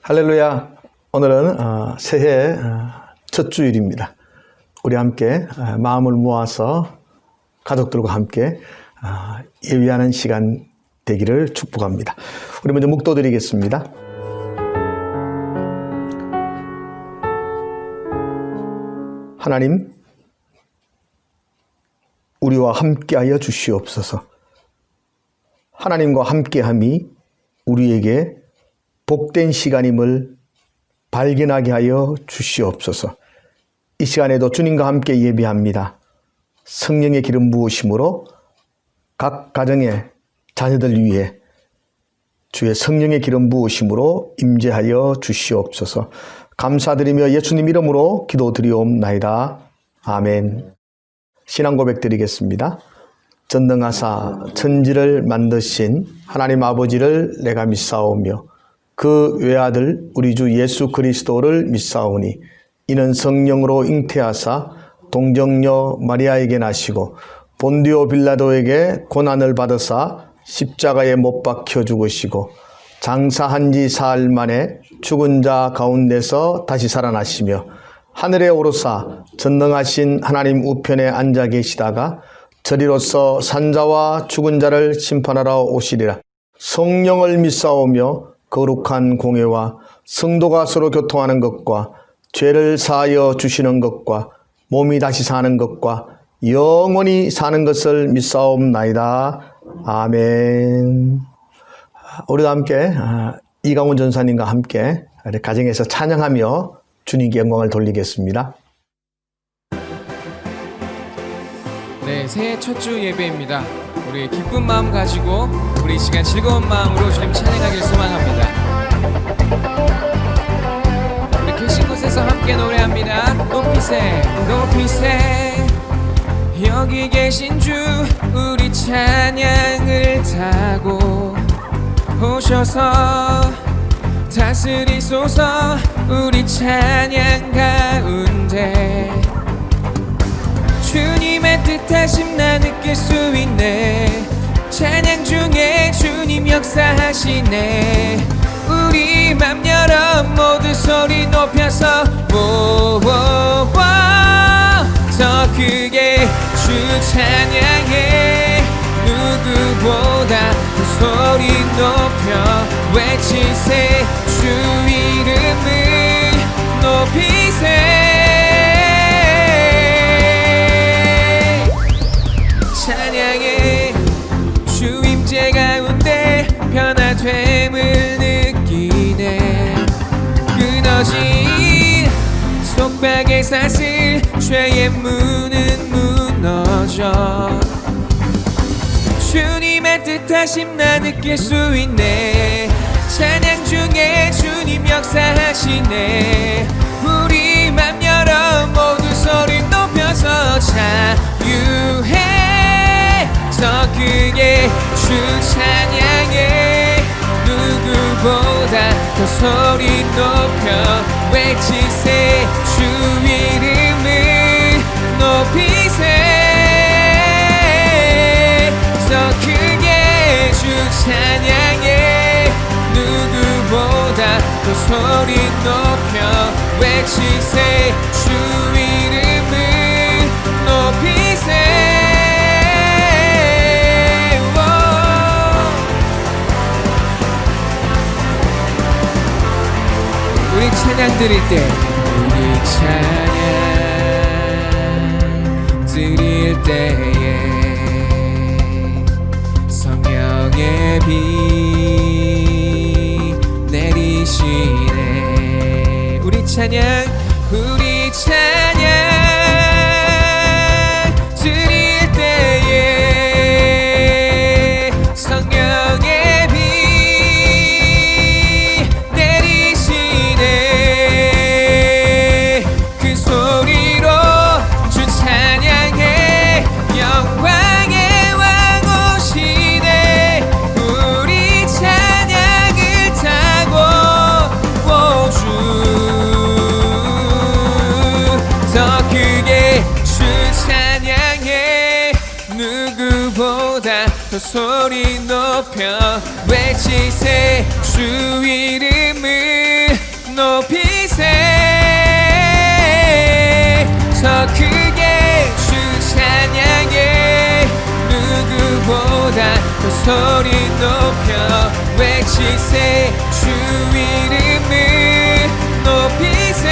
할렐루야. 오늘은 새해 첫 주일입니다. 우리 함께 마음을 모아서 가족들과 함께 예배하는 시간 되기를 축복합니다. 우리 먼저 묵도드리겠습니다. 하나님, 우리와 함께하여 주시옵소서. 하나님과 함께함이 우리에게 복된 시간임을 발견하게 하여 주시옵소서. 이 시간에도 주님과 함께 예배합니다. 성령의 기름 부으심으로 각 가정의 자녀들 위해 주의 성령의 기름 부으심으로 임재하여 주시옵소서. 감사드리며 예수님 이름으로 기도드리옵나이다. 아멘. 신앙 고백 드리겠습니다. 전능하사 천지를 만드신 하나님 아버지를 내가 믿사오며 그 외아들 우리 주 예수 그리스도를 믿사오니 이는 성령으로 잉태하사 동정녀 마리아에게 나시고 본디오 빌라도에게 고난을 받으사 십자가에 못 박혀 죽으시고 장사한 지 사흘 만에 죽은 자 가운데서 다시 살아나시며 하늘에 오르사 전능하신 하나님 우편에 앉아 계시다가 저리로서 산자와 죽은 자를 심판하러 오시리라. 성령을 믿사오며 거룩한 공회와 성도가 서로 교통하는 것과 죄를 사하여 주시는 것과 몸이 다시 사는 것과 영원히 사는 것을 믿사옵나이다. 아멘. 우리가 함께 이강훈 전사님과 함께 가정에서 찬양하며 주님께 영광을 돌리겠습니다. 네, 새해 첫 주 예배입니다. 우리 기쁜 마음 가지고 우리 이 시간 즐거운 마음으로 주님 찬양하길 소망합니다. 우리 계신 곳에서 함께 노래합니다. 높이세 높이세 여기 계신 주 우리 찬양을 타고 오셔서 다스리소서. 우리 찬양 가운데 주님의 뜻하심 나 느낄 수 있네. 찬양 중에 주님 역사하시네. 우리 맘 열어 모두 소리 높여서 더 크게 주 찬양해. 누구보다 더 소리 높여 외치세. 주 이름을 높이세. 찬양해. 주 임재 가운데 변화됨을 느끼네. 끊어진 속박의 사슬 죄의 문은 무너져. 주님의 뜻하심 나 느낄 수 있네. 찬양 중에 주님 역사하시네. 우리 맘 열어 모두 소리 높여서 자유해. 더 크게 주 찬양해. 누구보다 더 소리 높여 외치세. 주 이름을 높이세. 더 크게 주 찬양해. 누구보다 더 소리 높여 외치세. 주 이름을 높이세. 우리 찬양 드릴 때 우리 찬양 드릴 때에 성령의 비 내리시네. 우리 찬양 드릴 때에 성령의 비 내리시네. 그 소리로 주 찬양해. 영광의 왕 오시네. 우리 찬양을 타고 오주. 더 크게 주 찬양해. 누구보다 더 소리 높여 외치세. 주 이름을 그 소리 높여 외치세 주 이름을 높이세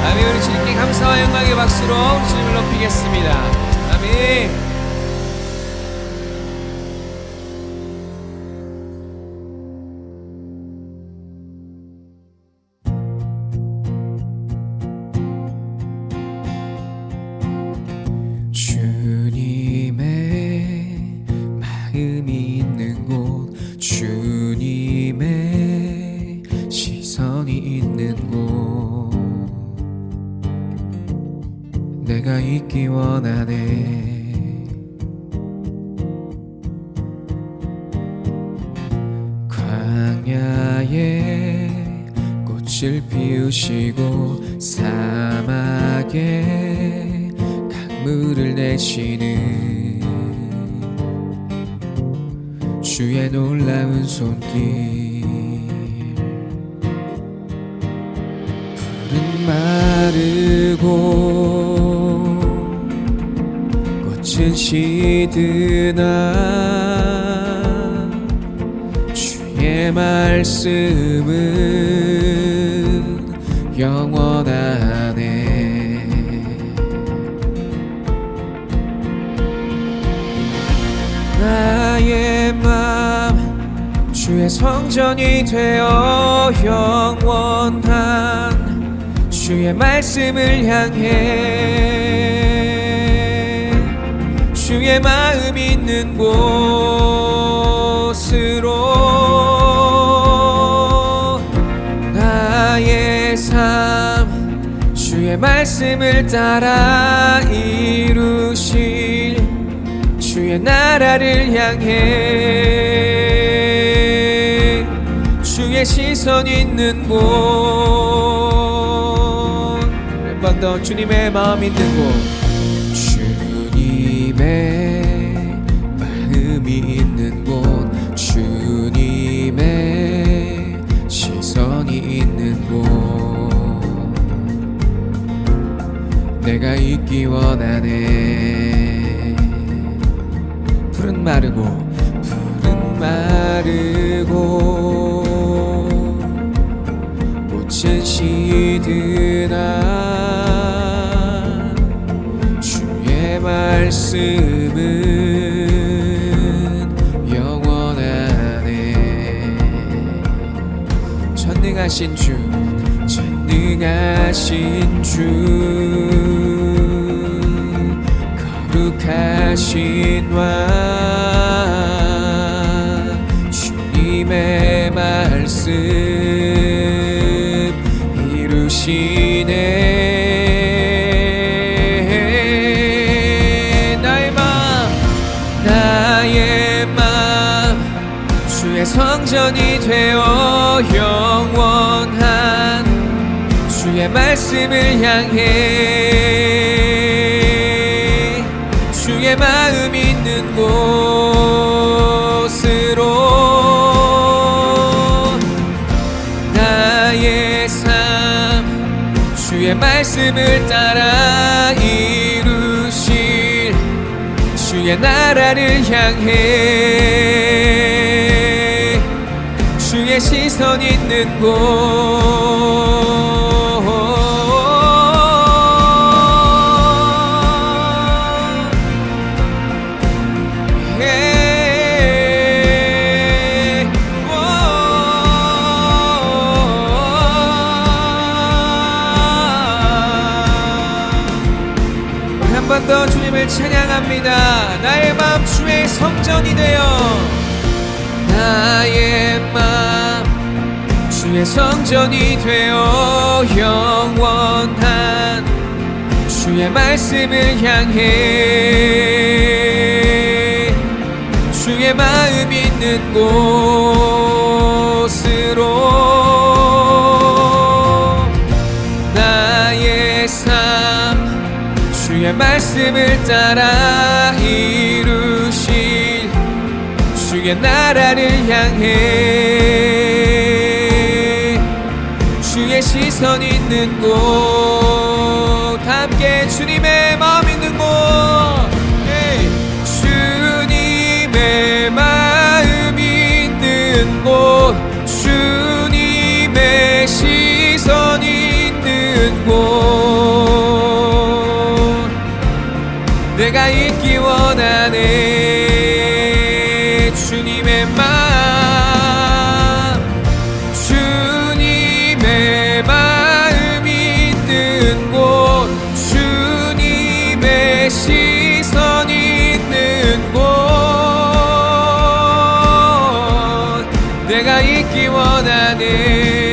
아멘. 우리 주님께 감사와 영광의 박수로 우리 주님을 높이겠습니다. 아멘. 주님의 마음이 있는 곳, 주님의 시선이 있는 곳, 내가 있기 원하네. 광야에 꽃을 피우시고 사막에 물을 내시는 주의 놀라운 손길, 푸른 마르고 꽃은 시드나 주의 말씀은 영원하네. 나의 맘 주의 성전이 되어 영원한 주의 말씀을 향해 주의 마음 있는 곳으로 나의 삶 주의 말씀을 따라 이루실 주의 나라를 향해 주의 시선 있는 곳, 한 번 더 주님의 마음 있는 곳, 주님의 마음이 있는 곳, 주님의 시선이 있는 곳, 내가 있기 원하네. 푸른 마르고 꽃은 시드나 주의 말씀은 영원하네. 전능하신 주 거룩하신 왕 주님의 말씀 이루시네. 나의 맘 주의 성전이 되어 영원한 주의 말씀을 향해 주의 마음 있는 곳으로 나의 삶 주의 말씀을 따라 이루실 주의 나라를 향해 주의 시선 있는 곳, 한 번 더 주님을 찬양합니다. 나의 마음 주의 성전이 되어 나의 마음 주의 성전이 되어 영원한 주의 말씀을 향해 주의 마음 있는 곳으로 나의 삶 주의 말씀을 따라 이루실 주의 나라를 향해 주의 시선 있는 곳, 드리기 원하네.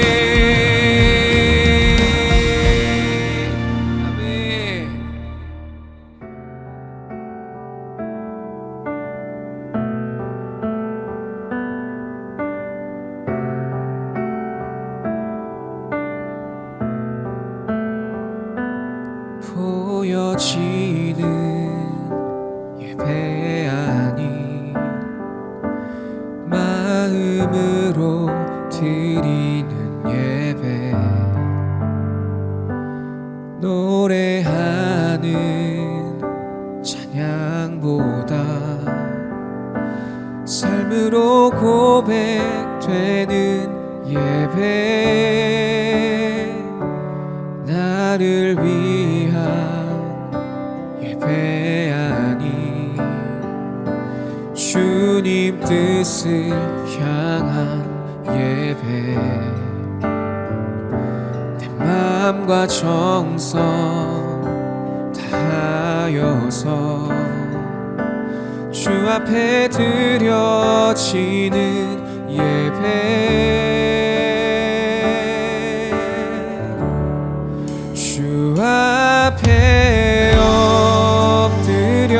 보여지는 예배 아닌 마음으로 드리는 예배, 노래하는 찬양보다 삶으로 고백되는 예배, 나를 위한 예배 아닌 주님 뜻을 향한 예배, 내 맘과 정성 다하여서 주 앞에 드려지는 예배, 주 앞에 엎드려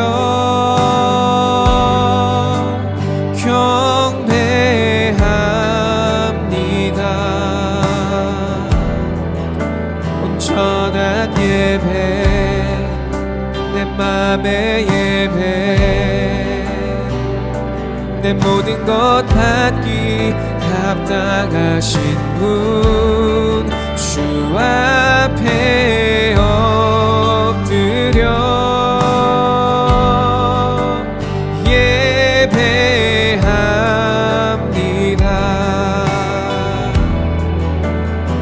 경배합니다. 온전한 예배, 내 맘의 예배, 내 모든 것 받기 합당하신 분, 주 앞에 엎드려 예배합니다.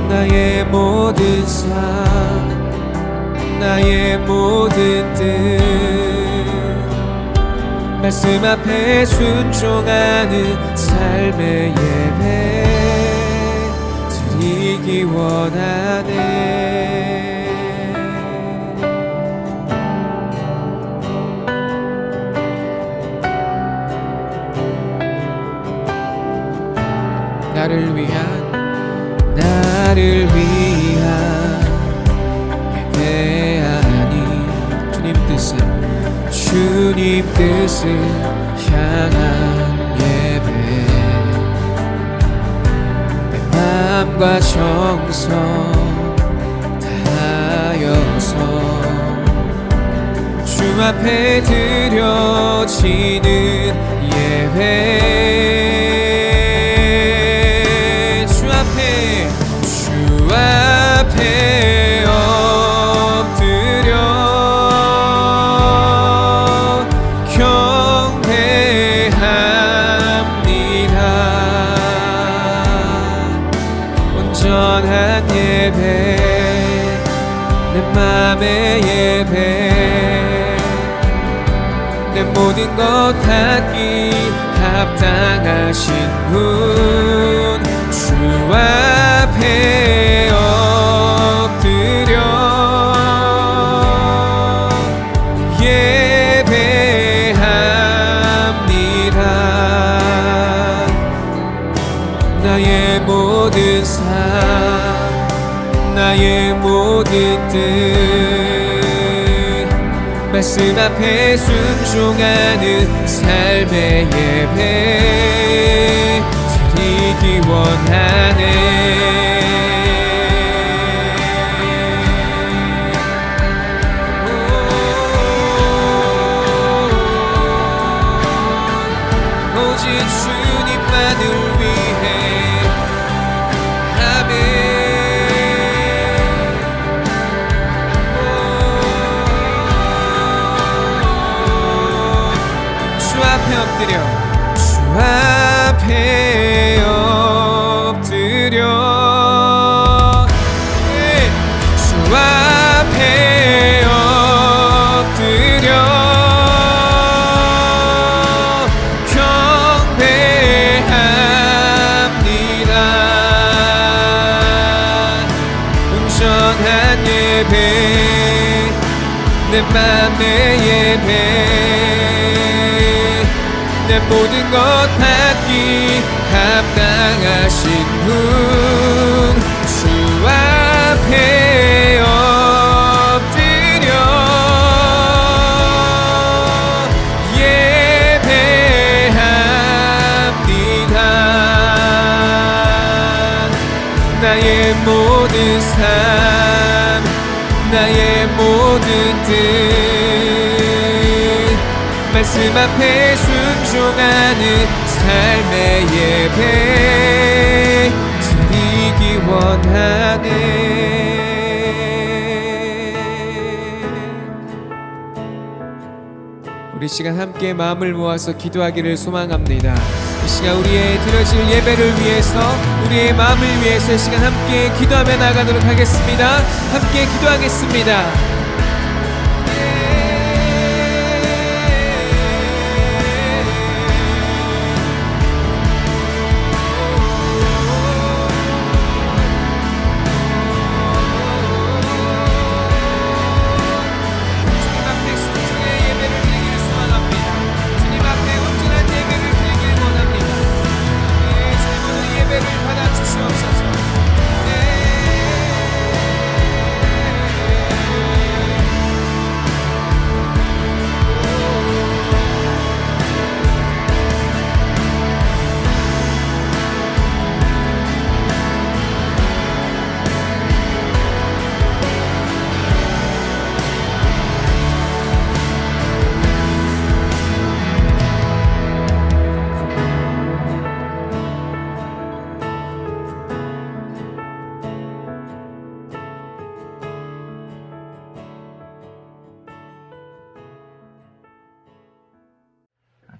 나의 모든 삶, 나의 모든 뜻, 말씀 앞에 순종하는 삶의 예배 드리기 원하네. 나를 위한 예배 아닌 주님 뜻을 향한 예배, 내 마음과 정성 다하여서 주 앞에 드려지는 예배, 주 앞에 엎드려 경배합니다. 온전한 예배, 내 맘의 예배, 내 모든 것 받기 합당하신 분, 주 앞에 엎드려 예배합니다. 나의 모든 삶, 나의 모든 뜻, 말씀 앞에 순종하는 삶의 예배 드리기 원하네. 오직 주님만을 위해. 아멘. 주 앞에 엎드려, 주 앞에 엎드려, 주 앞에 엎드려 경배합니다. 온전한 예배, 내 맘의 예배, 내 모든 것 받기 합당하신 분 주 앞에 엎드려 예배합니다. 나의 모든 삶 나의 모든 뜻 말씀 앞에 순종하는 삶의 예배 드리기 원하네. 우리 시간 함께 마음을 모아서 기도하기를 소망합니다. 이 시간 우리의 드려질 예배를 위해서 우리의 마음을 위해서 이 시간 함께 기도하며 나가도록 하겠습니다. 함께 기도하겠습니다.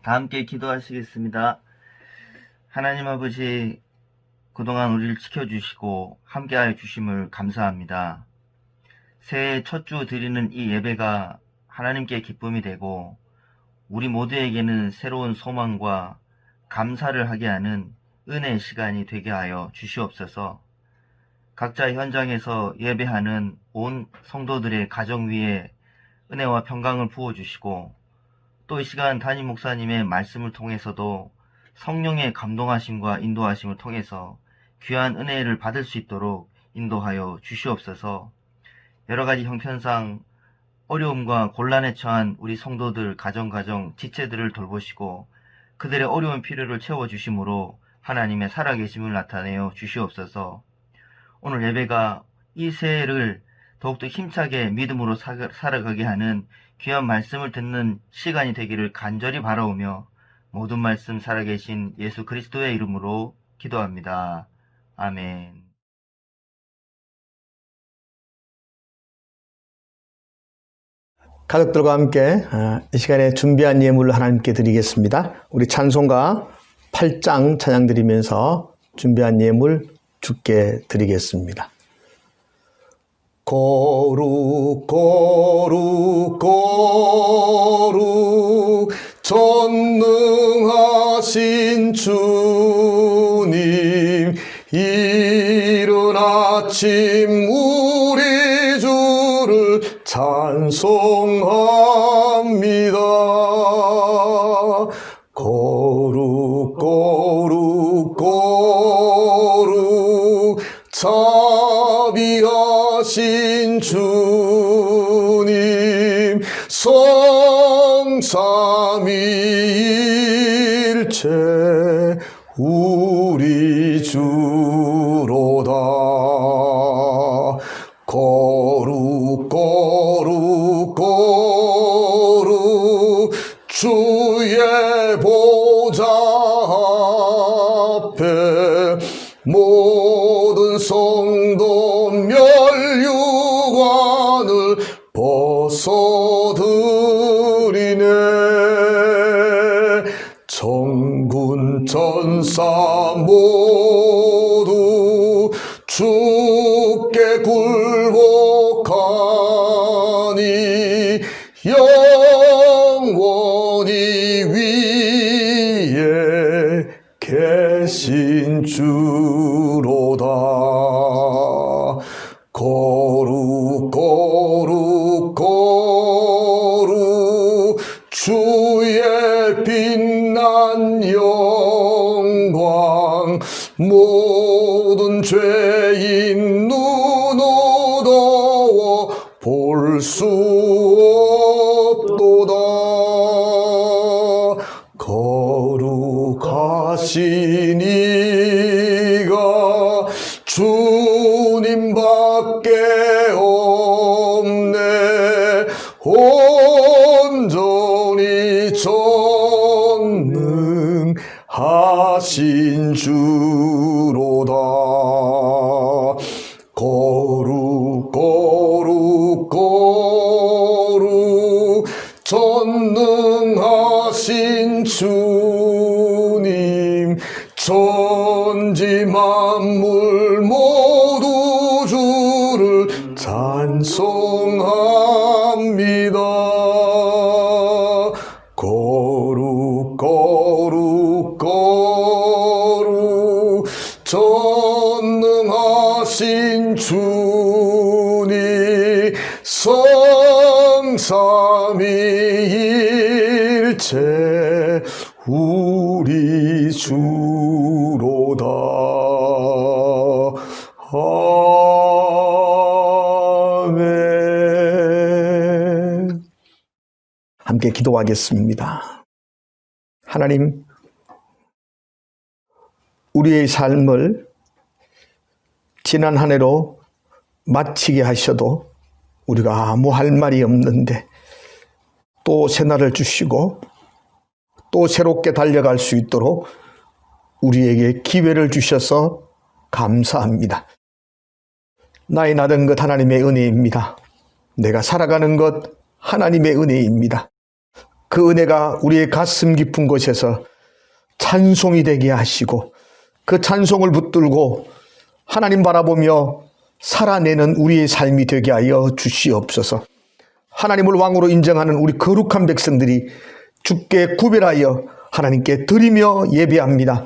다 함께 기도하시겠습니다. 하나님 아버지, 그동안 우리를 지켜주시고 함께하여 주심을 감사합니다. 새해 첫 주 드리는 이 예배가 하나님께 기쁨이 되고 우리 모두에게는 새로운 소망과 감사를 하게 하는 은혜의 시간이 되게 하여 주시옵소서. 각자 현장에서 예배하는 온 성도들의 가정 위에 은혜와 평강을 부어주시고 또 이 시간 담임 목사님의 말씀을 통해서도 성령의 감동하심과 인도하심을 통해서 귀한 은혜를 받을 수 있도록 인도하여 주시옵소서. 여러가지 형편상 어려움과 곤란에 처한 우리 성도들 가정 지체들을 돌보시고 그들의 어려운 필요를 채워주심으로 하나님의 살아계심을 나타내어 주시옵소서. 오늘 예배가 이 새해를 더욱더 힘차게 믿음으로 살아가게 하는 귀한 말씀을 듣는 시간이 되기를 간절히 바라오며 모든 말씀 살아계신 예수 그리스도의 이름으로 기도합니다. 아멘. 가족들과 함께 이 시간에 준비한 예물을 하나님께 드리겠습니다. 우리 찬송가 8장 찬양 드리면서 준비한 예물 주께 드리겠습니다. 거룩 거룩 거룩 전능하신 주님, 이른 아침 우리 주를 찬송합니다. 거룩 거룩 거룩 자비하신 주님, 성삼위일체 우리 주로다. 거룩 거룩 거룩 주의 보좌 앞에 모든 성도 멸류관을 벗어드리네. 천군 천사 모두 주께 굴복하니 영원히 위에 계신 주로다. 거룩 거룩 거룩 주의 빛 빛난 영광 모든 죄인 눈 어두워 볼 수 없도다. 거룩하신 이가 주님밖에 없네. 온전히 전능하신 주로다. 거룩 거룩 거룩 전능하신 주님, 천지 만물 모두 주를 찬송합니다. 거룩 거룩 거룩 전능하신 주님, 성삼위일체 우리 주로다. 아멘. 함께 기도하겠습니다. 하나님, 우리의 삶을 지난 한 해로 마치게 하셔도 우리가 아무 할 말이 없는데 또 새날을 주시고 또 새롭게 달려갈 수 있도록 우리에게 기회를 주셔서 감사합니다. 나이 나던 것 하나님의 은혜입니다. 내가 살아가는 것 하나님의 은혜입니다. 그 은혜가 우리의 가슴 깊은 곳에서 찬송이 되게 하시고 그 찬송을 붙들고 하나님 바라보며 살아내는 우리의 삶이 되게 하여 주시옵소서. 하나님을 왕으로 인정하는 우리 거룩한 백성들이 주께 구별하여 하나님께 드리며 예배합니다.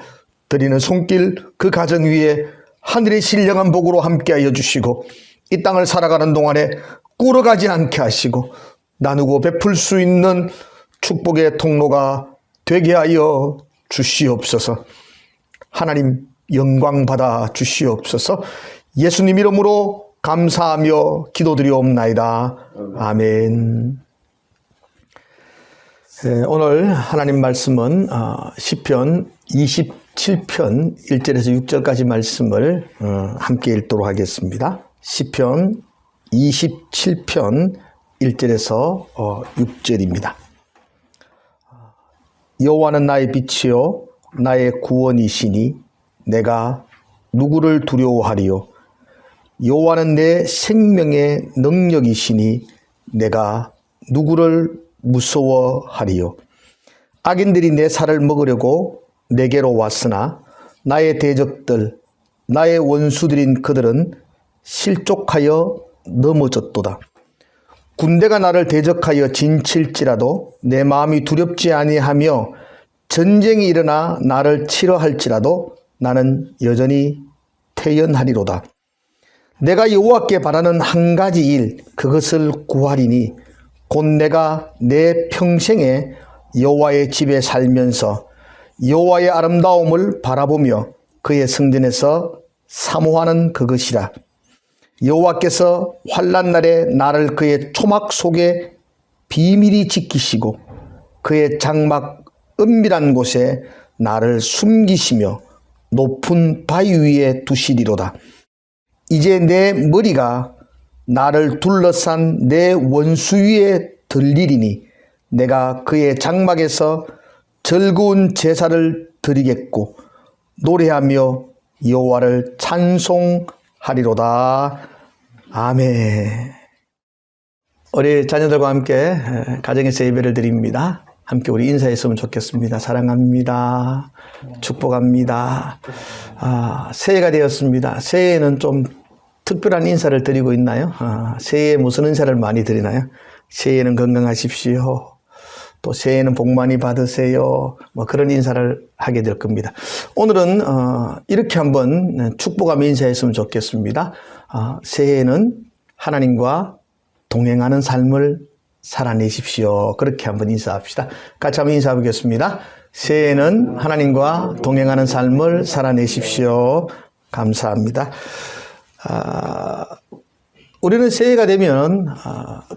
드리는 손길 그 가정 위에 하늘의 신령한 복으로 함께하여 주시고 이 땅을 살아가는 동안에 꿇어가지 않게 하시고 나누고 베풀 수 있는 축복의 통로가 되게 하여 주시옵소서. 하나님 영광 받아 주시옵소서. 예수님 이름으로 감사하며 기도드리옵나이다. 아멘. 오늘 하나님 말씀은 시편 27편 1절에서 6절까지 말씀을 함께 읽도록 하겠습니다. 시편 27편 1절에서 6절입니다. 여호와는 나의 빛이요 나의 구원이시니 내가 누구를 두려워하리요. 여호와는 내 생명의 능력이시니 내가 누구를 무서워하리요. 악인들이 내 살을 먹으려고 내게로 왔으나 나의 대적들 나의 원수들인 그들은 실족하여 넘어졌도다. 군대가 나를 대적하여 진칠지라도 내 마음이 두렵지 아니하며 전쟁이 일어나 나를 치러 할지라도 나는 여전히 태연하리로다. 내가 여호와께 바라는 한 가지 일 그것을 구하리니 곧 내가 내 평생에 여호와의 집에 살면서 여호와의 아름다움을 바라보며 그의 성전에서 사모하는 그것이라. 여호와께서 환난 날에 나를 그의 초막 속에 비밀히 지키시고 그의 장막 은밀한 곳에 나를 숨기시며 높은 바위 위에 두시리로다. 이제 내 머리가 나를 둘러싼 내 원수 위에 들리리니 내가 그의 장막에서 즐거운 제사를 드리겠고 노래하며 여호와를 찬송하리로다. 아멘. 우리 자녀들과 함께 가정에서 예배를 드립니다. 함께 우리 인사했으면 좋겠습니다. 사랑합니다. 축복합니다. 새해가 되었습니다. 새해에는 좀 특별한 인사를 드리고 있나요? 새해에 무슨 인사를 많이 드리나요? 새해에는 건강하십시오. 또 새해에는 복 많이 받으세요. 뭐 그런 인사를 하게 될 겁니다. 오늘은 이렇게 한번 축복하며 인사했으면 좋겠습니다. 새해에는 하나님과 동행하는 삶을 살아내십시오. 그렇게 한번 인사합시다. 같이 한번 인사하겠습니다. 새해에는 하나님과 동행하는 삶을 살아내십시오. 감사합니다. 우리는 새해가 되면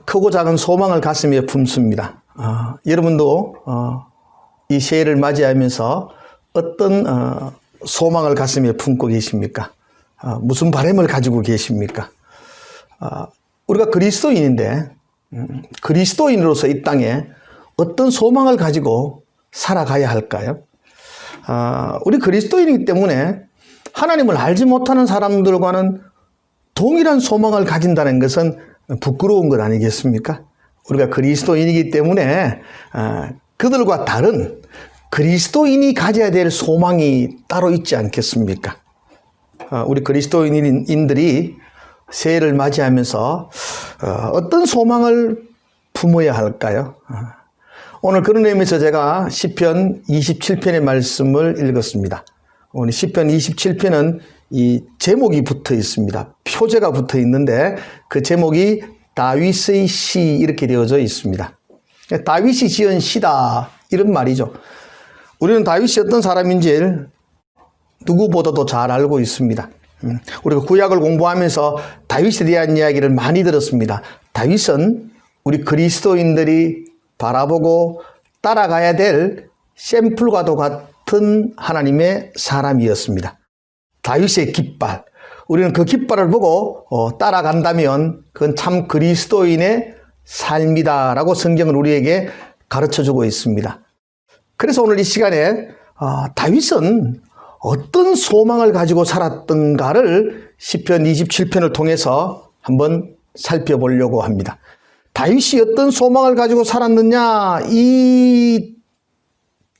크고 작은 소망을 가슴에 품습니다. 여러분도 이 새해를 맞이하면서 어떤 소망을 가슴에 품고 계십니까? 무슨 바람을 가지고 계십니까? 우리가 그리스도인인데 그리스도인으로서 이 땅에 어떤 소망을 가지고 살아가야 할까요? 우리 그리스도인이기 때문에 하나님을 알지 못하는 사람들과는 동일한 소망을 가진다는 것은 부끄러운 것 아니겠습니까? 우리가 그리스도인이기 때문에 그들과 다른 그리스도인이 가져야 될 소망이 따로 있지 않겠습니까? 우리 그리스도인들이 새해를 맞이하면서 어떤 소망을 품어야 할까요? 오늘 그런 의미에서 제가 시편 27편의 말씀을 읽었습니다. 오늘 시편 27편은 이 제목이 붙어 있습니다. 표제가 붙어 있는데 그 제목이 다윗의 시 이렇게 되어져 있습니다. 다윗이 지은 시다 이런 말이죠. 우리는 다윗이 어떤 사람인지 누구보다도 잘 알고 있습니다. 우리가 구약을 공부하면서 다윗에 대한 이야기를 많이 들었습니다. 다윗은 우리 그리스도인들이 바라보고 따라가야 될 샘플과도 같은 하나님의 사람이었습니다. 다윗의 깃발. 우리는 그 깃발을 보고 따라간다면 그건 참 그리스도인의 삶이다라고 성경은 우리에게 가르쳐주고 있습니다. 그래서 오늘 이 시간에 다윗은 어떤 소망을 가지고 살았던가를 시편 27편을 통해서 한번 살펴보려고 합니다. 다윗이 어떤 소망을 가지고 살았느냐? 이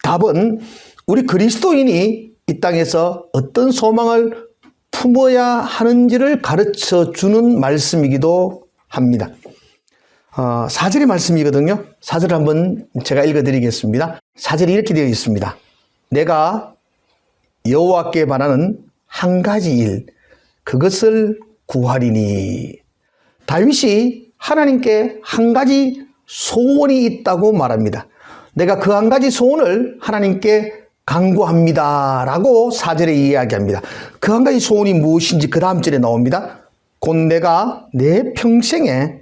답은 우리 그리스도인이 이 땅에서 어떤 소망을 품어야 하는지를 가르쳐 주는 말씀이기도 합니다. 4절의 말씀이거든요. 4절을 한번 제가 읽어드리겠습니다. 4절이 이렇게 되어 있습니다. 내가 여호와께 바라는 한 가지 일, 그것을 구하리니. 다윗이 하나님께 한 가지 소원이 있다고 말합니다. 내가 그 한 가지 소원을 하나님께 간구합니다 라고 4절에 이야기합니다. 그 한 가지 소원이 무엇인지 그 다음 절에 나옵니다. 곧 내가 내 평생에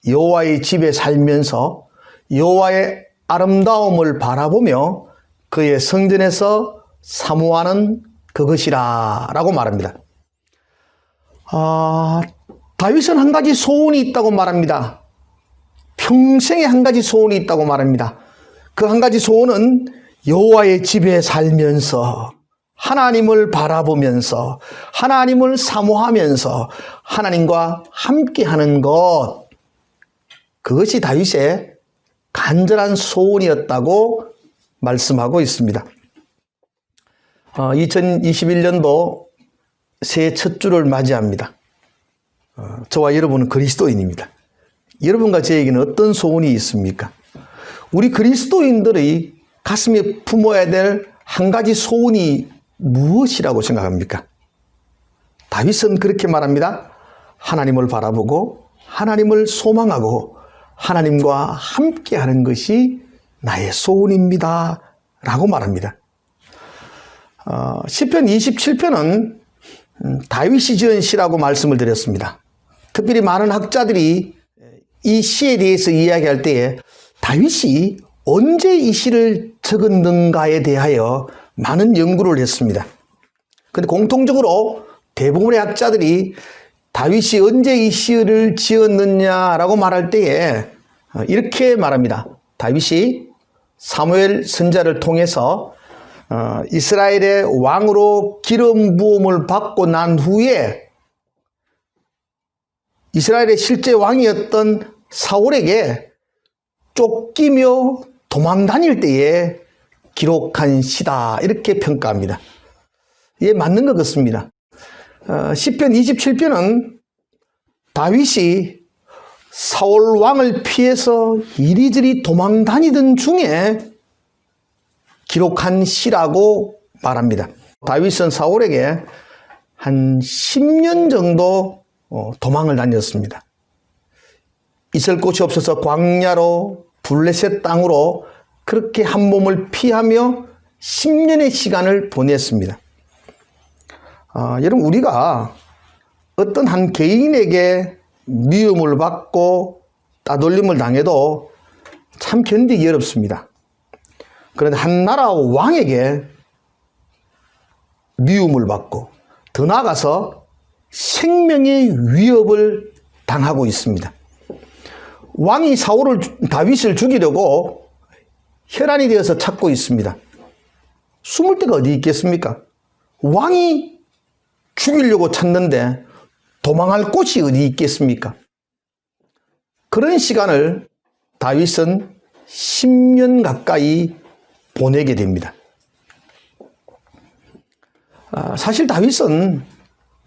여호와의 집에 살면서 여호와의 아름다움을 바라보며 그의 성전에서 사모하는 그것이라 라고 말합니다. 다윗은 한 가지 소원이 있다고 말합니다. 평생에 한 가지 소원이 있다고 말합니다. 그 한 가지 소원은 여호와의 집에 살면서 하나님을 바라보면서 하나님을 사모하면서 하나님과 함께하는 것, 그것이 다윗의 간절한 소원이었다고 말씀하고 있습니다. 2021년도 새해 첫 주를 맞이합니다. 저와 여러분은 그리스도인입니다. 여러분과 저에게는 어떤 소원이 있습니까? 우리 그리스도인들의 가슴에 품어야 될 한 가지 소원이 무엇이라고 생각합니까? 다윗은 그렇게 말합니다. 하나님을 바라보고 하나님을 소망하고 하나님과 함께하는 것이 나의 소원입니다 라고 말합니다. 시편 27편은 다윗이 지은 시라고 말씀을 드렸습니다. 특별히 많은 학자들이 이 시에 대해서 이야기할 때에 다윗이 언제 이 시를 적었는가에 대하여 많은 연구를 했습니다. 그런데 공통적으로 대부분의 학자들이 다윗이 언제 이 시를 지었느냐라고 말할 때에 이렇게 말합니다. 다윗이 사무엘 선지자를 통해서 이스라엘의 왕으로 기름 부음을 받고 난 후에 이스라엘의 실제 왕이었던 사울에게 쫓기며 도망 다닐 때에 기록한 시다 이렇게 평가합니다. 이게 맞는 것 같습니다. 시편 27편은 다윗이 사울 왕을 피해서 이리저리 도망 다니던 중에 기록한 시라고 말합니다. 다윗은 사울에게 한 10년 정도 도망을 다녔습니다. 있을 곳이 없어서 광야로 블레셋 땅으로 그렇게 한 몸을 피하며 10년의 시간을 보냈습니다. 여러분, 우리가 어떤 한 개인에게 미움을 받고 따돌림을 당해도 참 견디기 어렵습니다. 그런데 한 나라 왕에게 미움을 받고 더 나아가서 생명의 위협을 당하고 있습니다. 왕이 다윗을 죽이려고 혈안이 되어서 찾고 있습니다. 숨을 데가 어디 있겠습니까? 왕이 죽이려고 찾는데 도망할 곳이 어디 있겠습니까? 그런 시간을 다윗은 10년 가까이 보내게 됩니다. 사실 다윗은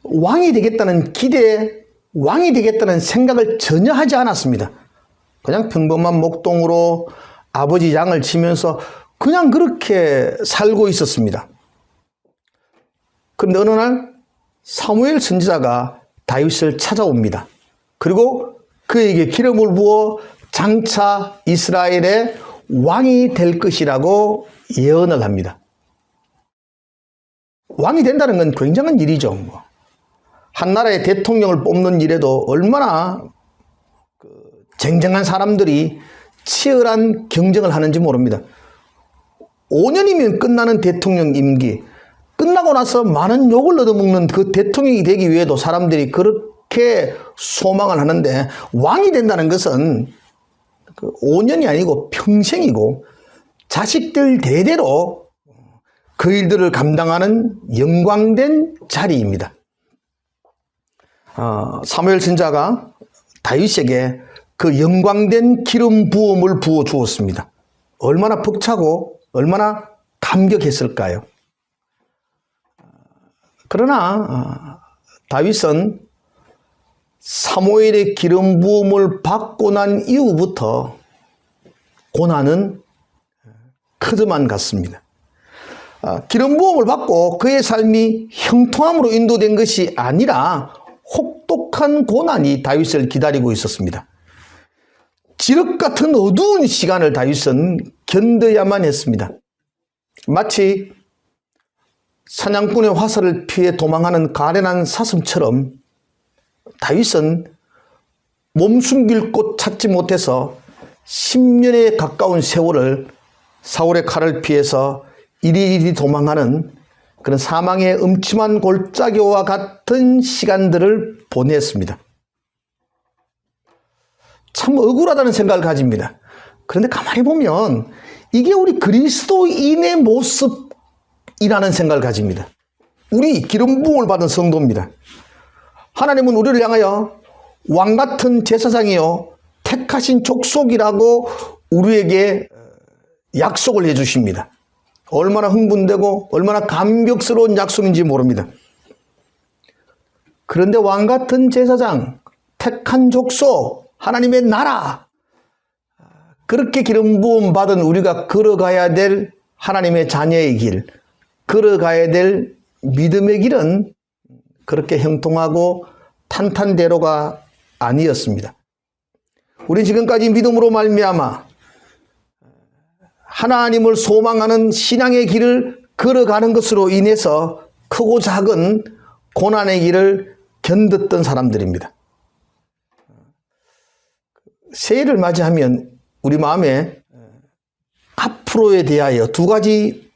왕이 되겠다는 기대, 왕이 되겠다는 생각을 전혀 하지 않았습니다. 그냥 평범한 목동으로 아버지 양을 치면서 그냥 그렇게 살고 있었습니다. 그런데 어느 날 사무엘 선지자가 다윗을 찾아옵니다. 그리고 그에게 기름을 부어 장차 이스라엘의 왕이 될 것이라고 예언을 합니다. 왕이 된다는 건 굉장한 일이죠. 한 나라의 대통령을 뽑는 일에도 얼마나 쟁쟁한 사람들이 치열한 경쟁을 하는지 모릅니다. 5년이면 끝나는 대통령 임기, 끝나고 나서 많은 욕을 얻어먹는 그 대통령이 되기 위해도 사람들이 그렇게 소망을 하는데, 왕이 된다는 것은 5년이 아니고 평생이고 자식들 대대로 그 일들을 감당하는 영광된 자리입니다. 사무엘 선지자가 다윗에게 그 영광된 기름 부음을 부어 주었습니다. 얼마나 벅차고 얼마나 감격했을까요? 그러나 다윗은 사무엘의 기름 부음을 받고 난 이후부터 고난은 크드만 갔습니다. 기름 부음을 받고 그의 삶이 형통함으로 인도된 것이 아니라 혹독한 고난이 다윗을 기다리고 있었습니다. 지륵 같은 어두운 시간을 다윗은 견뎌야만 했습니다. 마치 사냥꾼의 화살을 피해 도망하는 가련한 사슴처럼 다윗은 몸 숨길 곳 찾지 못해서 10년에 가까운 세월을 사울의 칼을 피해서 이리이리 도망하는 그런 사망의 음침한 골짜기와 같은 시간들을 보냈습니다. 참 억울하다는 생각을 가집니다. 그런데 가만히 보면 이게 우리 그리스도인의 모습이라는 생각을 가집니다. 우리 기름 부음을 받은 성도입니다. 하나님은 우리를 향하여 왕 같은 제사장이요 택하신 족속이라고 우리에게 약속을 해 주십니다. 얼마나 흥분되고 얼마나 감격스러운 약속인지 모릅니다. 그런데 왕 같은 제사장, 택한 족속, 하나님의 나라, 그렇게 기름 부음 받은 우리가 걸어가야 될 하나님의 자녀의 길, 걸어가야 될 믿음의 길은 그렇게 형통하고 탄탄대로가 아니었습니다. 우리 지금까지 믿음으로 말미암아 하나님을 소망하는 신앙의 길을 걸어가는 것으로 인해서 크고 작은 고난의 길을 견뎠던 사람들입니다. 새해를 맞이하면 우리 마음에 앞으로에 대하여 두 가지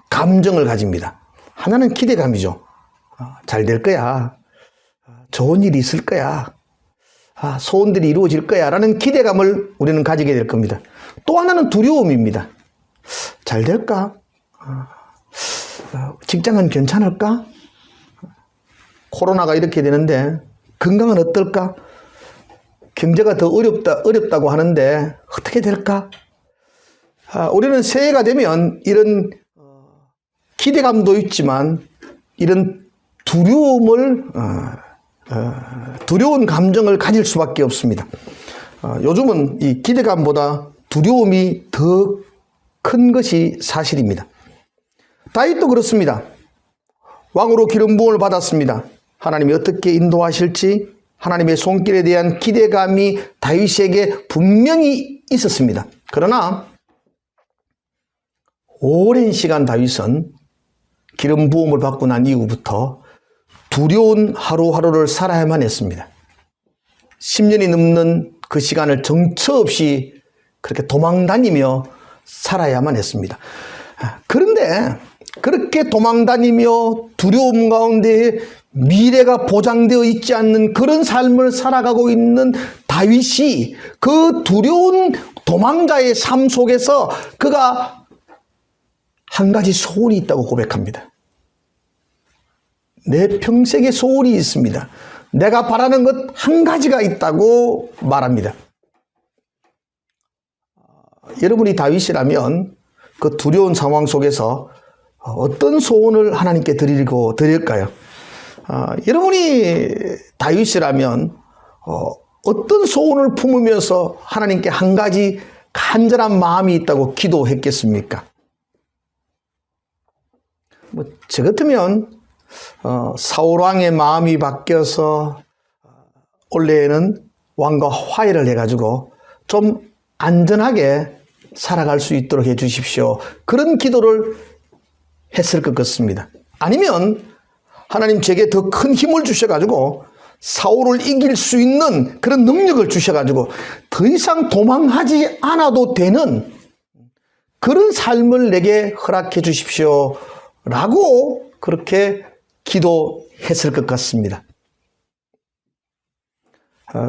감정을 가집니다. 하나는 기대감이죠. 잘 될 거야. 좋은 일이 있을 거야. 소원들이 이루어질 거야. 라는 기대감을 우리는 가지게 될 겁니다. 또 하나는 두려움입니다. 잘 될까? 직장은 괜찮을까? 코로나가 이렇게 되는데 건강은 어떨까? 경제가 더 어렵다고 하는데 어떻게 될까? 우리는 새해가 되면 이런 기대감도 있지만 이런 두려운 감정을 가질 수밖에 없습니다. 요즘은 이 기대감보다 두려움이 더 큰 것이 사실입니다. 다윗도 그렇습니다. 왕으로 기름 부음을 받았습니다. 하나님이 어떻게 인도하실지 하나님의 손길에 대한 기대감이 다윗에게 분명히 있었습니다. 그러나 오랜 시간 다윗은 기름 부음을 받고 난 이후부터 두려운 하루하루를 살아야만 했습니다. 10년이 넘는 그 시간을 정처 없이 그렇게 도망다니며 살아야만 했습니다. 그런데 그렇게 도망다니며 두려움 가운데 미래가 보장되어 있지 않는 그런 삶을 살아가고 있는 다윗이 그 두려운 도망자의 삶 속에서 그가 한 가지 소원이 있다고 고백합니다. 내 평생에 소원이 있습니다. 내가 바라는 것 한 가지가 있다고 말합니다. 여러분이 다윗이라면 그 두려운 상황 속에서 어떤 소원을 하나님께 드릴까요? 여러분이 다윗이라면 어떤 소원을 품으면서 하나님께 한 가지 간절한 마음이 있다고 기도했겠습니까? 저 같으면 사울 왕의 마음이 바뀌어서 원래는 왕과 화해를 해가지고 좀 안전하게 살아갈 수 있도록 해주십시오. 그런 기도를 했을 것 같습니다. 아니면 하나님 제게 더 큰 힘을 주셔가지고 사울을 이길 수 있는 그런 능력을 주셔가지고 더 이상 도망하지 않아도 되는 그런 삶을 내게 허락해 주십시오. 라고 그렇게 기도했을 것 같습니다.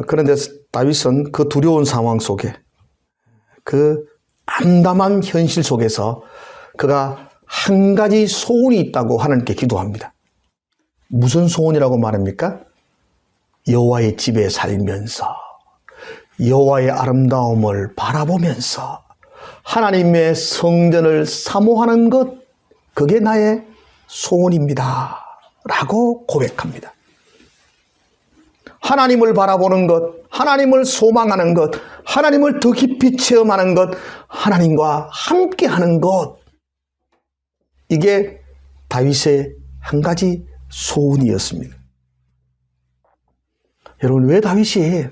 그런데 다윗은 그 두려운 상황 속에 그 암담한 현실 속에서 그가 한 가지 소원이 있다고 하나님께 기도합니다. 무슨 소원이라고 말합니까? 여호와의 집에 살면서 여호와의 아름다움을 바라보면서 하나님의 성전을 사모하는 것, 그게 나의 소원입니다. 라고 고백합니다. 하나님을 바라보는 것, 하나님을 소망하는 것, 하나님을 더 깊이 체험하는 것, 하나님과 함께하는 것, 이게 다윗의 한 가지 소원이었습니다. 여러분, 왜 다윗이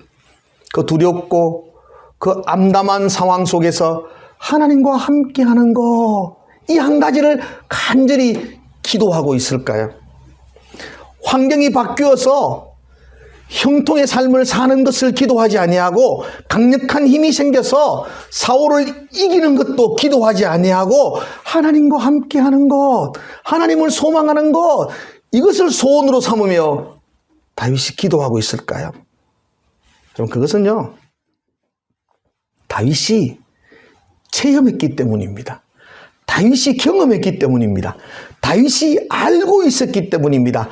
그 두렵고 그 암담한 상황 속에서 하나님과 함께하는 것, 이 한 가지를 간절히 기도하고 있을까요? 환경이 바뀌어서 형통의 삶을 사는 것을 기도하지 아니하고 강력한 힘이 생겨서 사울을 이기는 것도 기도하지 아니하고 하나님과 함께하는 것, 하나님을 소망하는 것, 이것을 소원으로 삼으며 다윗이 기도하고 있을까요? 그럼 그것은요, 다윗이 체험했기 때문입니다. 다윗이 경험했기 때문입니다. 다윗이 알고 있었기 때문입니다.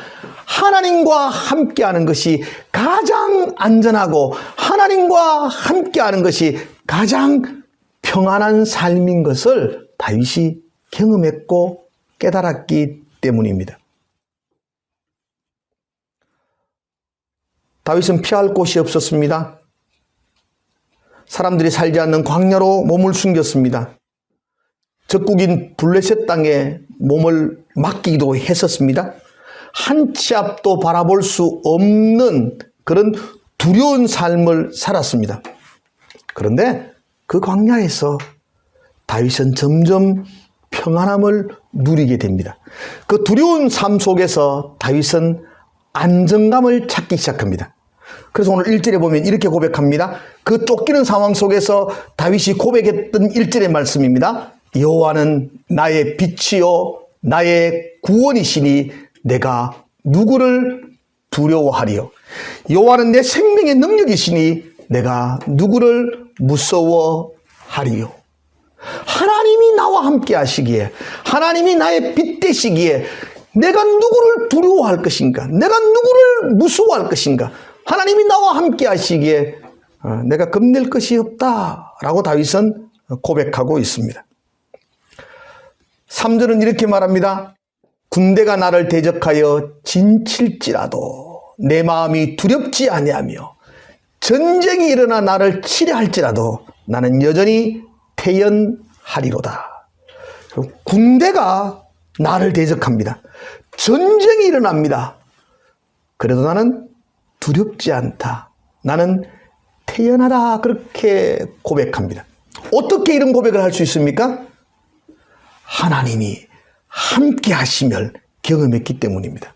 하나님과 함께하는 것이 가장 안전하고 하나님과 함께하는 것이 가장 평안한 삶인 것을 다윗이 경험했고 깨달았기 때문입니다. 다윗은 피할 곳이 없었습니다. 사람들이 살지 않는 광야로 몸을 숨겼습니다. 적국인 블레셋 땅에 몸을 맡기기도 했었습니다. 한 치 앞도 바라볼 수 없는 그런 두려운 삶을 살았습니다. 그런데 그 광야에서 다윗은 점점 평안함을 누리게 됩니다. 그 두려운 삶 속에서 다윗은 안정감을 찾기 시작합니다. 그래서 오늘 1절에 보면 이렇게 고백합니다. 그 쫓기는 상황 속에서 다윗이 고백했던 1절의 말씀입니다. 여호와는 나의 빛이요 나의 구원이시니 내가 누구를 두려워하리요. 여호와는 내 생명의 능력이시니 내가 누구를 무서워하리요. 하나님이 나와 함께 하시기에, 하나님이 나의 빛 되시기에 내가 누구를 두려워할 것인가, 내가 누구를 무서워할 것인가, 하나님이 나와 함께 하시기에 내가 겁낼 것이 없다라고 다윗은 고백하고 있습니다. 3절은 이렇게 말합니다. 군대가 나를 대적하여 진칠지라도 내 마음이 두렵지 아니하며 전쟁이 일어나 나를 치려할지라도 나는 여전히 태연하리로다. 군대가 나를 대적합니다. 전쟁이 일어납니다. 그래도 나는 두렵지 않다. 나는 태연하다. 그렇게 고백합니다. 어떻게 이런 고백을 할 수 있습니까? 하나님이 함께 하심을 경험했기 때문입니다.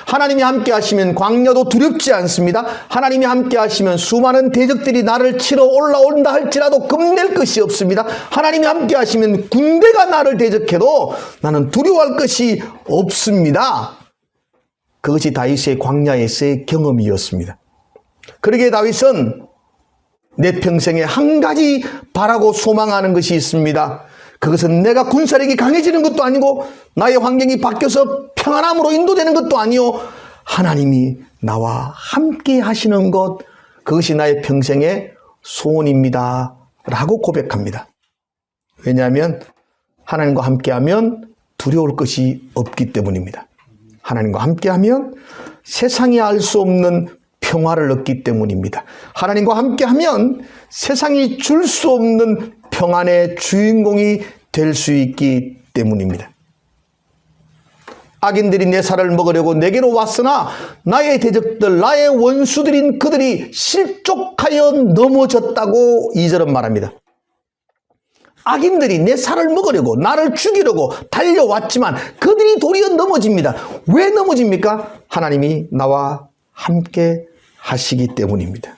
하나님이 함께 하시면 광야도 두렵지 않습니다. 하나님이 함께 하시면 수많은 대적들이 나를 치러 올라온다 할지라도 겁낼 것이 없습니다. 하나님이 함께 하시면 군대가 나를 대적해도 나는 두려워할 것이 없습니다. 그것이 다윗의 광야에서의 경험이었습니다. 그러기에 다윗은 내 평생에 한 가지 바라고 소망하는 것이 있습니다. 그것은 내가 군사력이 강해지는 것도 아니고 나의 환경이 바뀌어서 평안함으로 인도되는 것도 아니요, 하나님이 나와 함께 하시는 것, 그것이 나의 평생의 소원입니다 라고 고백합니다. 왜냐하면 하나님과 함께하면 두려울 것이 없기 때문입니다. 하나님과 함께하면 세상이 알 수 없는 평화를 얻기 때문입니다. 하나님과 함께하면 세상이 줄 수 없는 평안의 주인공이 될 수 있기 때문입니다. 악인들이 내 살을 먹으려고 내게로 왔으나 나의 대적들, 나의 원수들인 그들이 실족하여 넘어졌다고 2절은 말합니다. 악인들이 내 살을 먹으려고 나를 죽이려고 달려왔지만 그들이 도리어 넘어집니다. 왜 넘어집니까? 하나님이 나와 함께 하시기 때문입니다.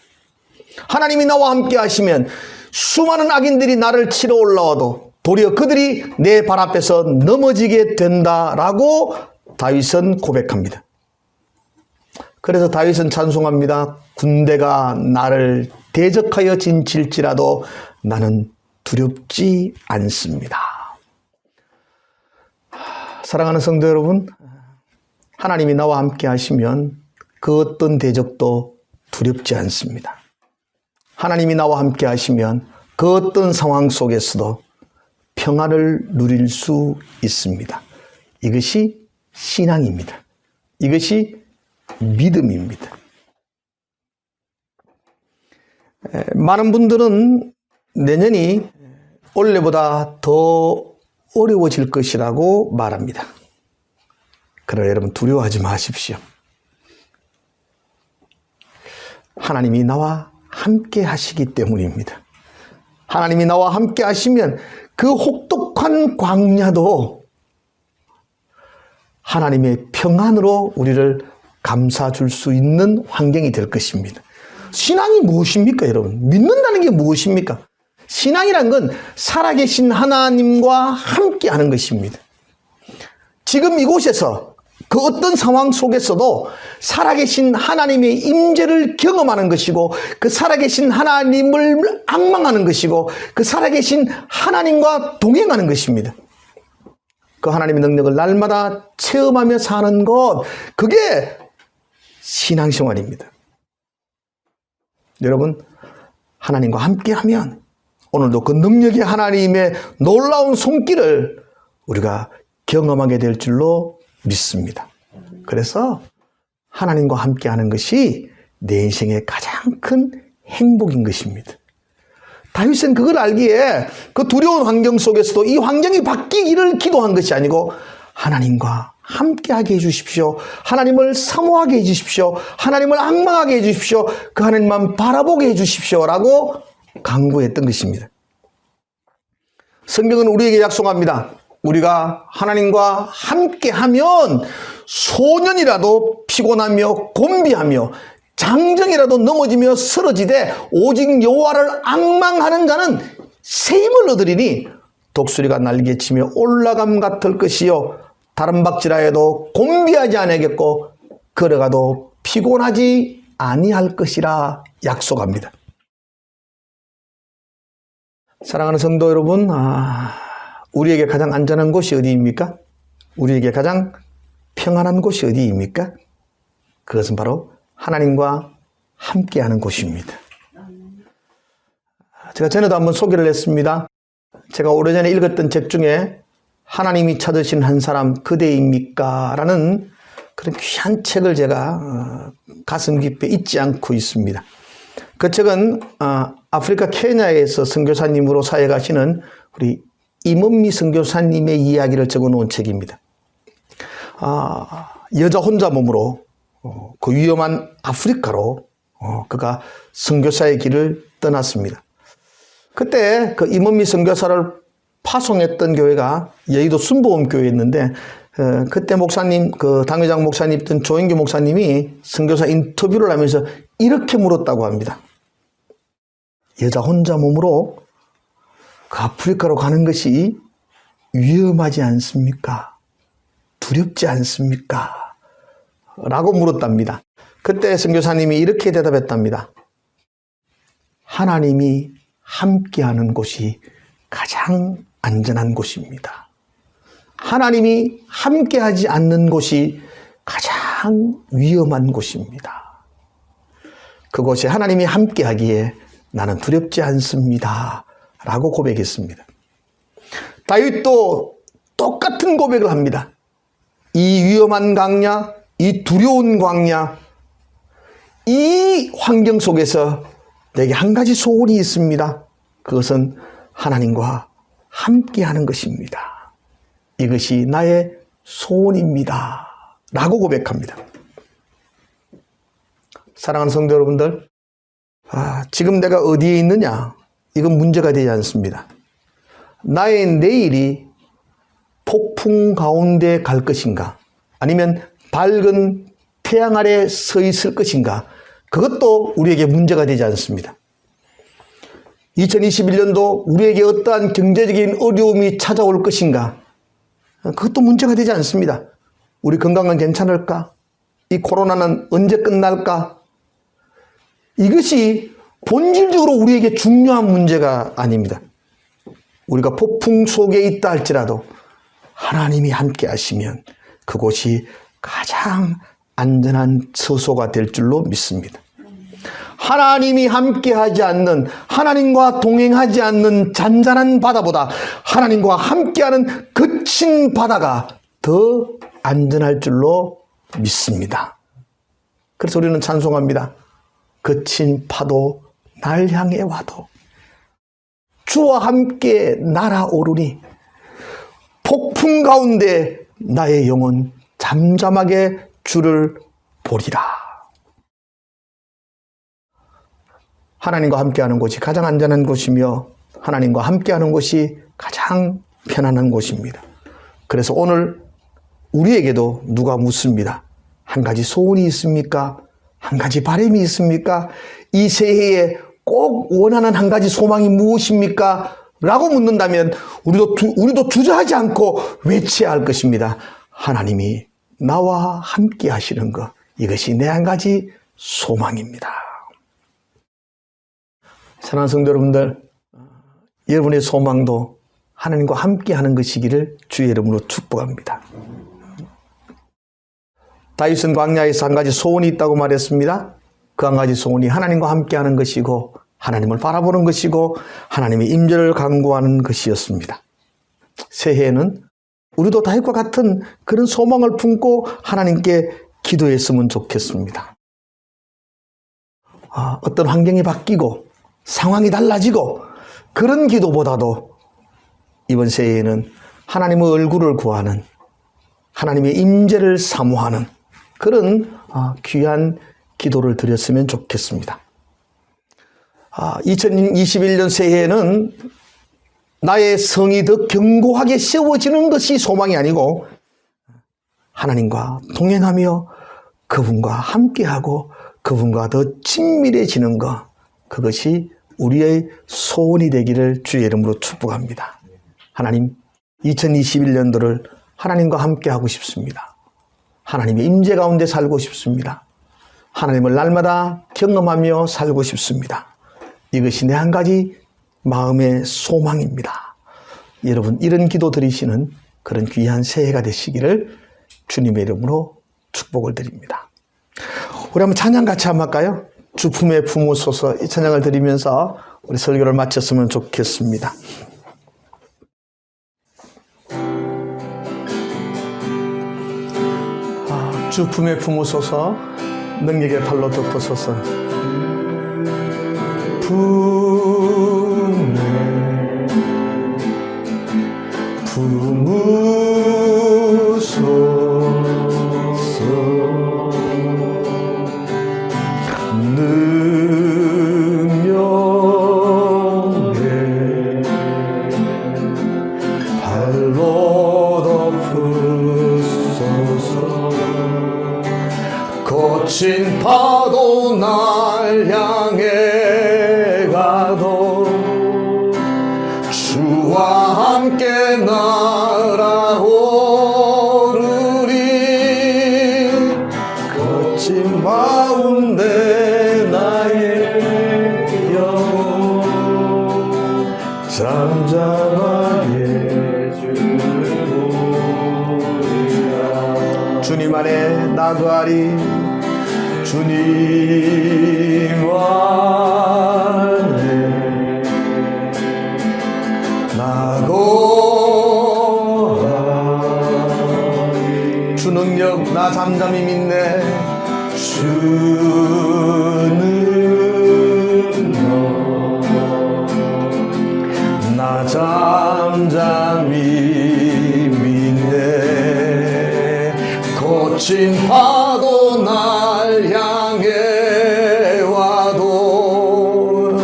하나님이 나와 함께 하시면 수많은 악인들이 나를 치러 올라와도 도리어 그들이 내 발 앞에서 넘어지게 된다라고 다윗은 고백합니다. 그래서 다윗은 찬송합니다. 군대가 나를 대적하여 진칠지라도 나는 두렵지 않습니다. 사랑하는 성도 여러분, 하나님이 나와 함께 하시면 그 어떤 대적도 두렵지 않습니다. 하나님이 나와 함께 하시면 그 어떤 상황 속에서도 평안을 누릴 수 있습니다. 이것이 신앙입니다. 이것이 믿음입니다. 많은 분들은 내년이 올해보다 더 어려워질 것이라고 말합니다. 그러나 여러분 두려워하지 마십시오. 하나님이 나와 함께 하시기 때문입니다. 하나님이 나와 함께 하시면 그 혹독한 광야도 하나님의 평안으로 우리를 감싸줄 수 있는 환경이 될 것입니다. 신앙이 무엇입니까, 여러분? 믿는다는 게 무엇입니까? 신앙이란 건 살아계신 하나님과 함께 하는 것입니다. 지금 이곳에서 그 어떤 상황 속에서도 살아계신 하나님의 임재를 경험하는 것이고, 그 살아계신 하나님을 앙망하는 것이고, 그 살아계신 하나님과 동행하는 것입니다. 그 하나님의 능력을 날마다 체험하며 사는 것, 그게 신앙생활입니다. 여러분, 하나님과 함께하면 오늘도 그 능력의 하나님의 놀라운 손길을 우리가 경험하게 될 줄로 믿습니다. 그래서 하나님과 함께하는 것이 내 인생의 가장 큰 행복인 것입니다. 다윗은 그걸 알기에 그 두려운 환경 속에서도 이 환경이 바뀌기를 기도한 것이 아니고 하나님과 함께하게 해주십시오. 하나님을 사모하게 해주십시오. 하나님을 앙망하게 해주십시오. 그 하나님만 바라보게 해주십시오 라고 간구했던 것입니다. 성경은 우리에게 약속합니다. 우리가 하나님과 함께하면 소년이라도 피곤하며 곤비하며 장정이라도 넘어지며 쓰러지되 오직 여호와를 앙망하는 자는 새 힘을 얻으리니 독수리가 날개치며 올라감 같을 것이요 다른 박질하여도 곤비하지 아니하겠고 걸어가도 피곤하지 아니할 것이라 약속합니다. 사랑하는 성도 여러분, 우리에게 가장 안전한 곳이 어디입니까? 우리에게 가장 평안한 곳이 어디입니까? 그것은 바로 하나님과 함께하는 곳입니다. 제가 전에도 한번 소개를 했습니다. 제가 오래전에 읽었던 책 중에 하나님이 찾으신 한 사람 그대입니까? 라는 그런 귀한 책을 제가 가슴 깊이 잊지 않고 있습니다. 그 책은 아프리카 케냐에서 선교사님으로 사역하시는 우리 임은미 선교사님의 이야기를 적어놓은 책입니다. 여자 혼자 몸으로 그 위험한 아프리카로 그가 선교사의 길을 떠났습니다. 그때 그 임은미 선교사를 파송했던 교회가 여의도 순복음교회였는데 그때 목사님, 그 당회장 목사님이던 조인규 목사님이 선교사 인터뷰를 하면서 이렇게 물었다고 합니다. 여자 혼자 몸으로 그 아프리카로 가는 것이 위험하지 않습니까? 두렵지 않습니까? 라고 물었답니다. 그때 선교사님이 이렇게 대답했답니다. 하나님이 함께하는 곳이 가장 안전한 곳입니다. 하나님이 함께하지 않는 곳이 가장 위험한 곳입니다. 그곳에 하나님이 함께하기에 나는 두렵지 않습니다. 라고 고백했습니다. 다윗도 똑같은 고백을 합니다. 이 위험한 광야, 이 두려운 광야, 이 환경 속에서 내게 한 가지 소원이 있습니다. 그것은 하나님과 함께하는 것입니다. 이것이 나의 소원입니다. 라고 고백합니다. 사랑하는 성도 여러분들, 지금 내가 어디에 있느냐? 이건 문제가 되지 않습니다. 나의 내일이 폭풍 가운데 갈 것인가? 아니면 밝은 태양 아래 서 있을 것인가? 그것도 우리에게 문제가 되지 않습니다. 2021년도 우리에게 어떠한 경제적인 어려움이 찾아올 것인가? 그것도 문제가 되지 않습니다. 우리 건강은 괜찮을까? 이 코로나는 언제 끝날까? 이것이 본질적으로 우리에게 중요한 문제가 아닙니다. 우리가 폭풍 속에 있다 할지라도 하나님이 함께 하시면 그곳이 가장 안전한 처소가 될 줄로 믿습니다. 하나님이 함께하지 않는, 하나님과 동행하지 않는 잔잔한 바다보다 하나님과 함께하는 거친 바다가 더 안전할 줄로 믿습니다. 그래서 우리는 찬송합니다. 거친 파도 날 향해 와도 주와 함께 날아오르니 폭풍 가운데 나의 영혼 잠잠하게 주를 보리라. 하나님과 함께하는 곳이 가장 안전한 곳이며 하나님과 함께하는 곳이 가장 편안한 곳입니다. 그래서 오늘 우리에게도 누가 묻습니다. 한 가지 소원이 있습니까? 한 가지 바람이 있습니까? 이 새해에 꼭 원하는 한 가지 소망이 무엇입니까? 라고 묻는다면 우리도 주저하지 않고 외쳐야 할 것입니다. 하나님이 나와 함께 하시는 것, 이것이 내 한 가지 소망입니다. 사랑하는 성도 여러분들, 여러분의 소망도 하나님과 함께 하는 것이기를 주의 이름으로 축복합니다. 다윗은 광야에서 한 가지 소원이 있다고 말했습니다. 그 한 가지 소원이 하나님과 함께 하는 것이고 하나님을 바라보는 것이고 하나님의 임재를 간구하는 것이었습니다. 새해에는 우리도 다윗과 같은 그런 소망을 품고 하나님께 기도했으면 좋겠습니다. 어떤 환경이 바뀌고 상황이 달라지고 그런 기도보다도 이번 새해에는 하나님의 얼굴을 구하는, 하나님의 임재를 사모하는 그런 귀한 기도를 드렸으면 좋겠습니다. 2021년 새해에는 나의 성이 더 견고하게 세워지는 것이 소망이 아니고 하나님과 동행하며 그분과 함께하고 그분과 더 친밀해지는 것, 그것이 우리의 소원이 되기를 주의 이름으로 축복합니다. 하나님, 2021년도를 하나님과 함께하고 싶습니다. 하나님의 임재 가운데 살고 싶습니다. 하나님을 날마다 경험하며 살고 싶습니다. 이것이 내 한 가지 마음의 소망입니다. 여러분, 이런 기도 드리시는 그런 귀한 새해가 되시기를 주님의 이름으로 축복을 드립니다. 우리 한번 찬양 같이 한번 할까요? 주 품에 품으소서, 이 찬양을 드리면서 우리 설교를 마쳤으면 좋겠습니다. 주 품에 품으소서, 능력의 팔로 덮으소서. 품에 품으소서, 능력의 거친 파도 날 향해 가도 주와 함께 날아오르리. 거친 가운데 나의 영혼 잠잠하게 주를 보리라. 주님 안에 나가리. 주님 안에 나가리. 주 능력 나 잠잠히 믿네. 주는 나 잠잠히 믿네. 거친 파도 날 향해 와도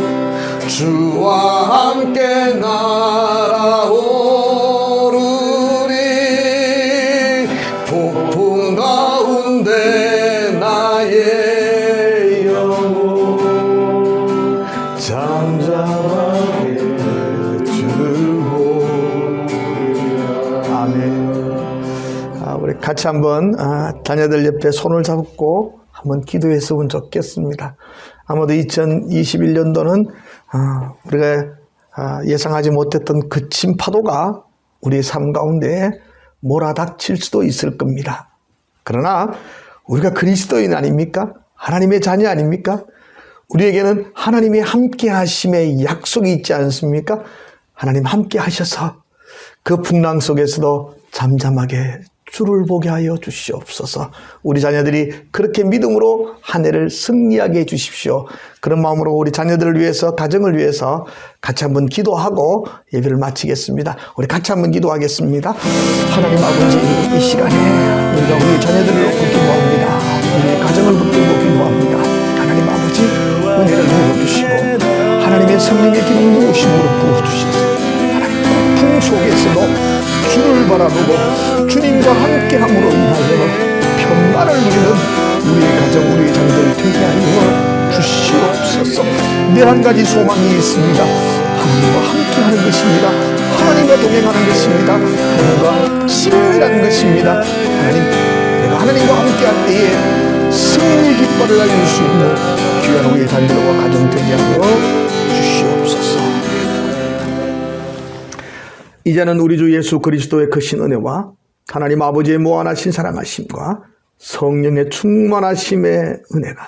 주와 함께 날아오르리. 폭풍 가운데 나의 영혼 잠잠하게 주를 보리라. 아멘. 우리 같이 한번 자녀들 옆에 손을 잡고 한번 기도했으면 좋겠습니다. 아마도 2021년도는 우리가 예상하지 못했던 그친 파도가 우리 삶 가운데 몰아닥칠 수도 있을 겁니다. 그러나 우리가 그리스도인 아닙니까? 하나님의 자녀 아닙니까? 우리에게는 하나님의 함께 하심의 약속이 있지 않습니까? 하나님 함께 하셔서 그 풍랑 속에서도 잠잠하게 주를 보게 하여 주시옵소서. 우리 자녀들이 그렇게 믿음으로 한 해를 승리하게 해주십시오. 그런 마음으로 우리 자녀들을 위해서, 가정을 위해서 같이 한번 기도하고 예배를 마치겠습니다. 우리 같이 한번 기도하겠습니다. 하나님 아버지, 이 시간에 우리가 우리 자녀들을 놓고 기도합니다. 우리 가정을 붙들고 기도합니다. 하나님 아버지, 은혜를 부어주시고 하나님의 성령의 기름 부으심으로 부어주시옵소서. 하나님 풍 속에서도 주를 바라보고 주님과 함께함으로 인하여 평안을 누리는 우리의 가정, 우리의 자녀들 되게 하여 주시옵소서. 네, 한 가지 소망이 있습니다. 하나님과 함께하는 것입니다. 하나님과 동행하는 것입니다. 하나님과 친밀한 것입니다. 하나님, 내가 하나님과 함께할 때에 승리 깃발을 알릴 수 있는 귀한 우리의 자녀들과 가정 되게 하여 주시옵소서. 이제는 우리 주 예수 그리스도의 크신 은혜와 하나님 아버지의 무한하신 사랑하심과 성령의 충만하심의 은혜가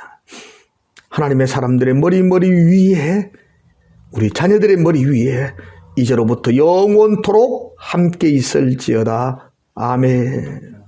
하나님의 사람들의 머리 위에, 우리 자녀들의 머리 위에 이제로부터 영원토록 함께 있을지어다. 아멘.